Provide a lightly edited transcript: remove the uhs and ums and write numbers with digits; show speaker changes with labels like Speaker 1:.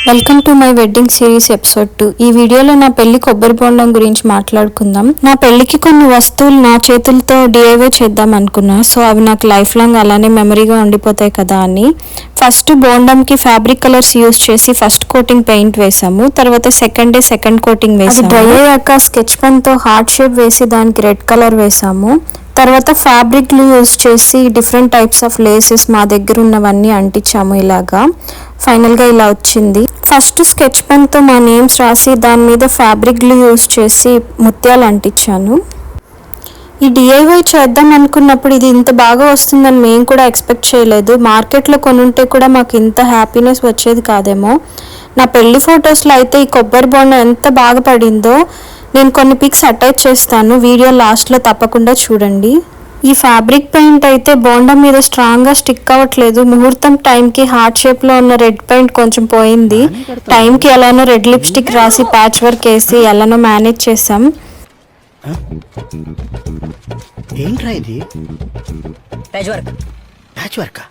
Speaker 1: Welcome to my wedding series episode 2. ఈ వీడియోలో నా పెళ్లి కొబ్బరి బోండం గురించి మాట్లాడుకుందాం. నా పెళ్లికి కొన్ని వస్తువులు నా చేతులతో డిఐవై చేద్దాం అనుకున్నా. సో అవి నాకు లైఫ్ లాంగ్ అలానే మెమరీగా ఉండిపోతాయి కదా అని ఫస్ట్ బోండంకి ఫ్యాబ్రిక్ కలర్స్ యూస్ చేసి ఫస్ట్ కోటింగ్ పెయింట్ వేసాము. తర్వాత సెకండ్ కోటింగ్ వేసాము. డ్రై అయ్యాక స్కెచ్ పెన్ తో హార్ట్ షేప్ వేసి దానికి రెడ్ కలర్ వేసాము. తర్వాత ఫ్యాబ్రిక్ యూజ్ చేసి డిఫరెంట్ టైప్స్ ఆఫ్ లేసెస్ మా దగ్గర ఉన్నవన్నీ అంటించాము. ఇలాగా ఫైనల్గా ఇలా వచ్చింది. ఫస్ట్ స్కెచ్ పెన్తో మా నేమ్స్ రాసి దాని మీద ఫ్యాబ్రిక్ యూజ్ చేసి ముత్యాలు అంటించాను. ఈ డిఐవై చేద్దాం అనుకున్నప్పుడు ఇది ఇంత బాగా వస్తుందని మేము కూడా ఎక్స్పెక్ట్ చేయలేదు. మార్కెట్లో కొనుంటే కూడా మాకు ఇంత హ్యాపీనెస్ వచ్చేది కాదేమో. నా పెళ్లి ఫొటోస్లో అయితే ఈ కొబ్బరి బోండం ఎంత బాగా పడిందో నేను కొన్ని పిక్స్ అటాచ్ చేస్తాను, వీడియో లాస్ట్లో తప్పకుండా చూడండి. ఈ ఫ్యాబ్రిక్ పెయింట్ అయితే బోండం మీద స్ట్రాంగ్గా స్టిక్ అవ్వట్లేదు. ముహూర్తం టైంకి హార్ట్ షేప్లో ఉన్న రెడ్ పెయింట్ కొంచెం పోయింది. టైంకి ఎలానో రెడ్ లిప్స్టిక్ రాసి ప్యాచ్ వర్క్ వేసి ఎలానో మేనేజ్ చేసాం.
Speaker 2: ఏంట్రా ఇది? Patch work